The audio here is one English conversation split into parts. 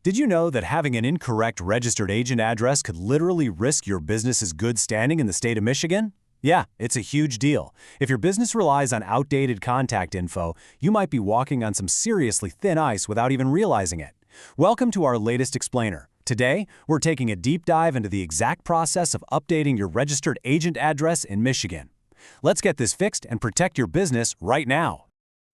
Did you know that having an incorrect registered agent address could literally risk your business's good standing in the state of Michigan? Yeah, it's a huge deal. If your business relies on outdated contact info, you might be walking on some seriously thin ice without even realizing it. Welcome to our latest explainer. Today, we're taking a deep dive into the exact process of updating your registered agent address in Michigan. Let's get this fixed and protect your business right now.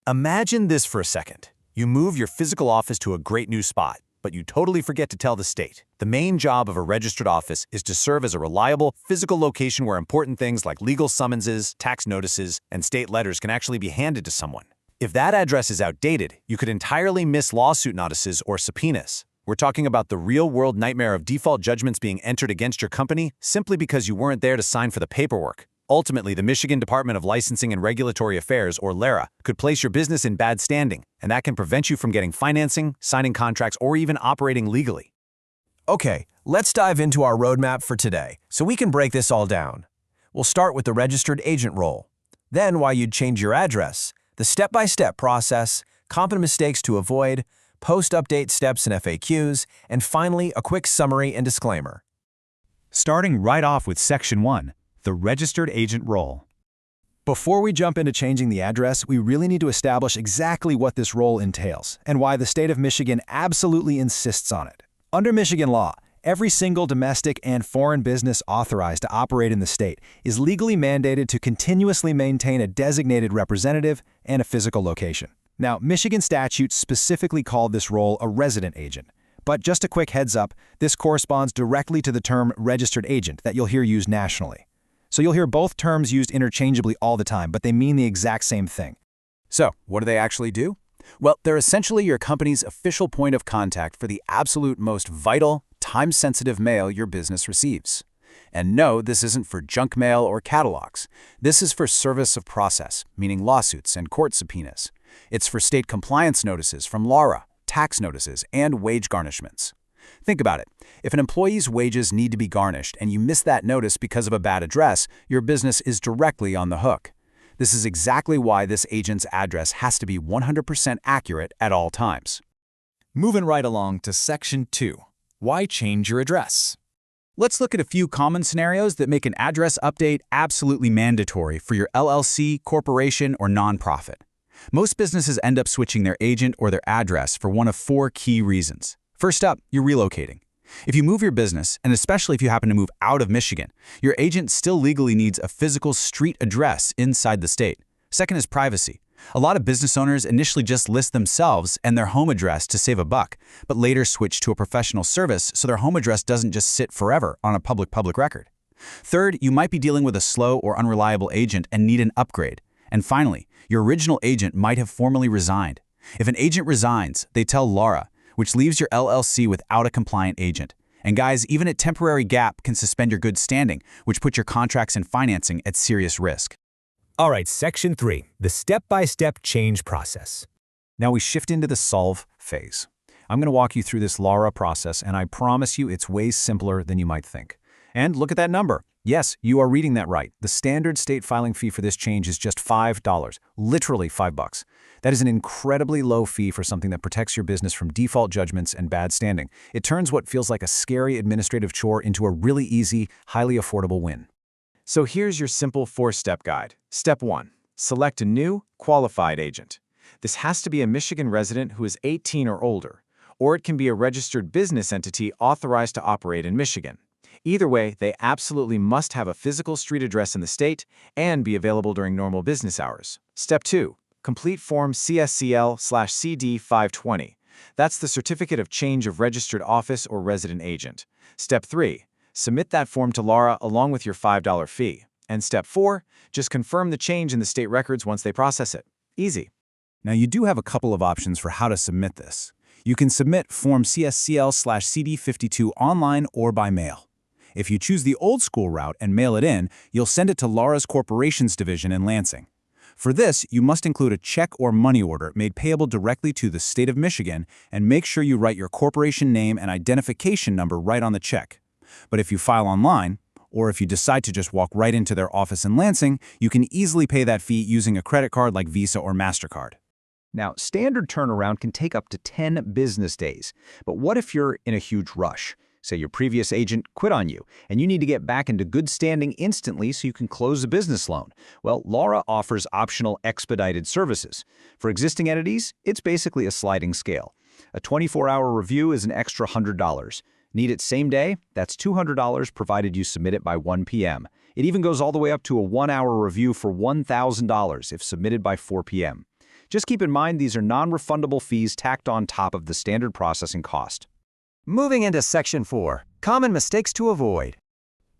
Imagine this for a second. You move your physical office to a great new spot, but you totally forget to tell the state. The main job of a registered office is to serve as a reliable, physical location where important things like legal summonses, tax notices, and state letters can actually be handed to someone. If that address is outdated, you could entirely miss lawsuit notices or subpoenas. We're talking about the real-world nightmare of default judgments being entered against your company simply because you weren't there to sign for the paperwork. Ultimately, the Michigan Department of Licensing and Regulatory Affairs, or LARA, could place your business in bad standing, and that can prevent you from getting financing, signing contracts, or even operating legally. Okay, let's dive into our roadmap for today, so we can break this all down. We'll start with the registered agent role, then why you'd change your address, the step-by-step process, common mistakes to avoid, post-update steps and FAQs, and finally, a quick summary and disclaimer. Starting right off with Section 1. The registered agent role. Before we jump into changing the address, we really need to establish exactly what this role entails and why the state of Michigan absolutely insists on it. Under Michigan law, every single domestic and foreign business authorized to operate in the state is legally mandated to continuously maintain a designated representative and a physical location. Now, Michigan statutes specifically called this role a resident agent. But just a quick heads up, this corresponds directly to the term registered agent that you'll hear used nationally. So you'll hear both terms used interchangeably all the time, but they mean the exact same thing. So, what do they actually do? Well, they're essentially your company's official point of contact for the absolute most vital, time-sensitive mail your business receives. And no, this isn't for junk mail or catalogs. This is for service of process, meaning lawsuits and court subpoenas. It's for state compliance notices from LARA, tax notices, and wage garnishments. Think about it. If an employee's wages need to be garnished and you miss that notice because of a bad address, your business is directly on the hook. This is exactly why this agent's address has to be 100% accurate at all times. Moving right along to Section 2. Why change your address? Let's look at a few common scenarios that make an address update absolutely mandatory for your LLC, corporation, or nonprofit. Most businesses end up switching their agent or their address for one of four key reasons. First up, you're relocating. If you move your business, and especially if you happen to move out of Michigan, your agent still legally needs a physical street address inside the state. Second is privacy. A lot of business owners initially just list themselves and their home address to save a buck, but later switch to a professional service so their home address doesn't just sit forever on a public record. Third, you might be dealing with a slow or unreliable agent and need an upgrade. And finally, your original agent might have formally resigned. If an agent resigns, they tell LARA, which leaves your LLC without a compliant agent. And guys, even a temporary gap can suspend your good standing, which puts your contracts and financing at serious risk. All right, Section 3, the step-by-step change process. Now we shift into the solve phase. I'm going to walk you through this LARA process, and I promise you it's way simpler than you might think. And look at that number. Yes, you are reading that right. The standard state filing fee for this change is just $5, literally $5. That is an incredibly low fee for something that protects your business from default judgments and bad standing. It turns what feels like a scary administrative chore into a really easy, highly affordable win. So here's your simple 4-step guide. Step 1. Select a new, qualified agent. This has to be a Michigan resident who is 18 or older, or it can be a registered business entity authorized to operate in Michigan. Either way, they absolutely must have a physical street address in the state and be available during normal business hours. Step 2. Complete Form CSCL/CD 520. That's the Certificate of Change of Registered Office or Resident Agent. Step 3. Submit that form to LARA along with your $5 fee. And Step 4. Just confirm the change in the state records once they process it. Easy. Now you do have a couple of options for how to submit this. You can submit Form CSCL/CD 52 online or by mail. If you choose the old school route and mail it in, you'll send it to LARA's Corporations Division in Lansing. For this, you must include a check or money order made payable directly to the state of Michigan and make sure you write your corporation name and identification number right on the check. But if you file online, or if you decide to just walk right into their office in Lansing, you can easily pay that fee using a credit card like Visa or MasterCard. Now, standard turnaround can take up to 10 business days. But what if you're in a huge rush? Say your previous agent quit on you, and you need to get back into good standing instantly so you can close a business loan. Well, Laura offers optional expedited services. For existing entities, it's basically a sliding scale. A 24-hour review is an extra $100. Need it same day? That's $200 provided you submit it by 1 p.m. It even goes all the way up to a 1-hour review for $1,000 if submitted by 4 p.m. Just keep in mind these are non-refundable fees tacked on top of the standard processing cost. Moving into Section 4, Common Mistakes to Avoid.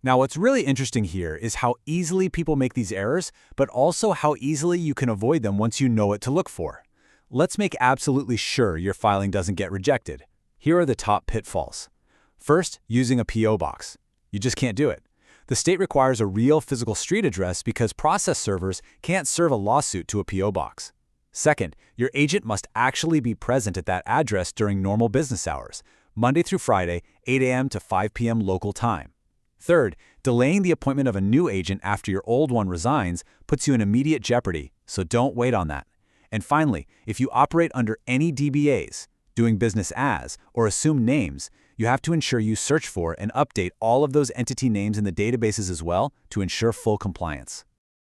Now, what's really interesting here is how easily people make these errors, but also how easily you can avoid them once you know what to look for. Let's make absolutely sure your filing doesn't get rejected. Here are the top pitfalls. First, using a P.O. box. You just can't do it. The state requires a real physical street address because process servers can't serve a lawsuit to a P.O. box. Second, your agent must actually be present at that address during normal business hours, Monday through Friday, 8 a.m. to 5 p.m. local time. Third, delaying the appointment of a new agent after your old one resigns puts you in immediate jeopardy, so don't wait on that. And finally, if you operate under any DBAs, doing business as, or assume names, you have to ensure you search for and update all of those entity names in the databases as well to ensure full compliance.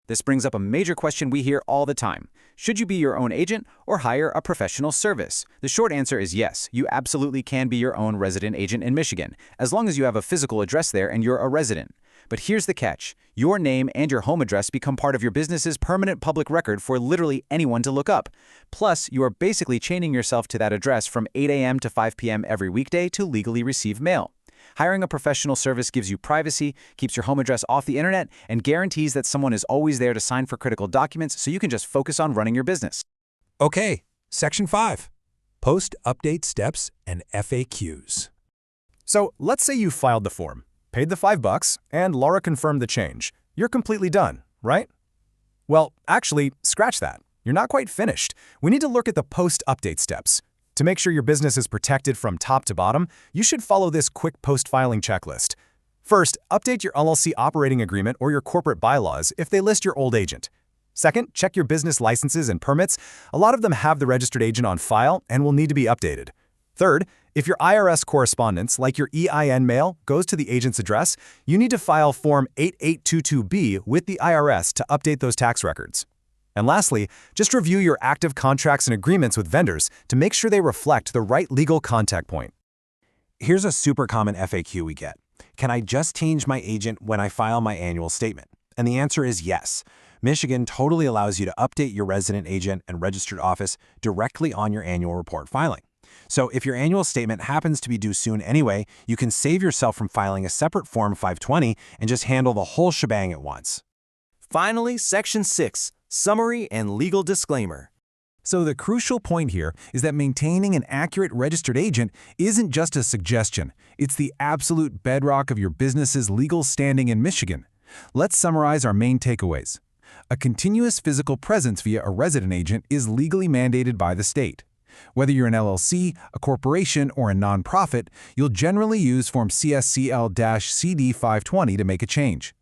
This brings up a major question we hear all the time. Should you be your own agent or hire a professional service? The short answer is yes, you absolutely can be your own resident agent in Michigan, as long as you have a physical address there and you're a resident. But here's the catch. Your name and your home address become part of your business's permanent public record for literally anyone to look up. Plus, you are basically chaining yourself to that address from 8 a.m. to 5 p.m. every weekday to legally receive mail. Hiring a professional service gives you privacy, keeps your home address off the internet, and guarantees that someone is always there to sign for critical documents so you can just focus on running your business. Okay, Section 5. Post-update steps and FAQs. So let's say you filed the form, paid the $5, and Laura confirmed the change. You're completely done, right? Well, actually, scratch that. You're not quite finished. We need to look at the post-update steps. To make sure your business is protected from top to bottom, you should follow this quick post-filing checklist. First, update your LLC operating agreement or your corporate bylaws if they list your old agent. Second, check your business licenses and permits. A lot of them have the registered agent on file and will need to be updated. Third, if your IRS correspondence, like your EIN mail, goes to the agent's address, you need to file Form 8822B with the IRS to update those tax records. And lastly, just review your active contracts and agreements with vendors to make sure they reflect the right legal contact point. Here's a super common FAQ we get. Can I just change my agent when I file my annual statement? And the answer is yes. Michigan totally allows you to update your resident agent and registered office directly on your annual report filing. So if your annual statement happens to be due soon anyway, you can save yourself from filing a separate Form 520 and just handle the whole shebang at once. Finally, Section 6. Summary and legal disclaimer. So the crucial point here is that maintaining an accurate registered agent isn't just a suggestion. It's the absolute bedrock of your business's legal standing in Michigan. Let's summarize our main takeaways. A continuous physical presence via a resident agent is legally mandated by the state. Whether you're an LLC, a corporation, or a nonprofit, you'll generally use Form CSCL-CD 520 to make a change.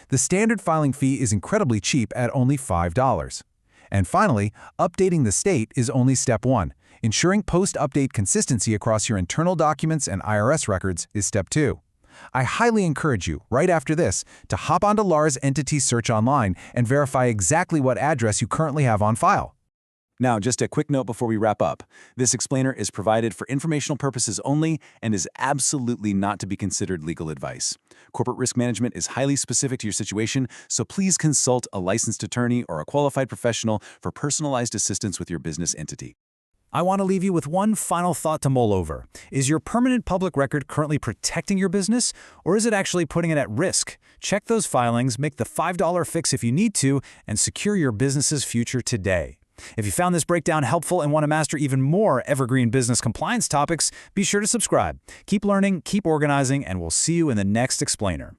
The standard filing fee is incredibly cheap at only $5. And finally, updating the state is only step 1. Ensuring post-update consistency across your internal documents and IRS records is step 2. I highly encourage you, right after this, to hop onto Laura's entity search online and verify exactly what address you currently have on file. Now, just a quick note before we wrap up. This explainer is provided for informational purposes only and is absolutely not to be considered legal advice. Corporate risk management is highly specific to your situation, so please consult a licensed attorney or a qualified professional for personalized assistance with your business entity. I want to leave you with one final thought to mull over. Is your permanent public record currently protecting your business, or is it actually putting it at risk? Check those filings, make the $5 fix if you need to, and secure your business's future today. If you found this breakdown helpful and want to master even more evergreen business compliance topics, be sure to subscribe. Keep learning, keep organizing, and we'll see you in the next explainer.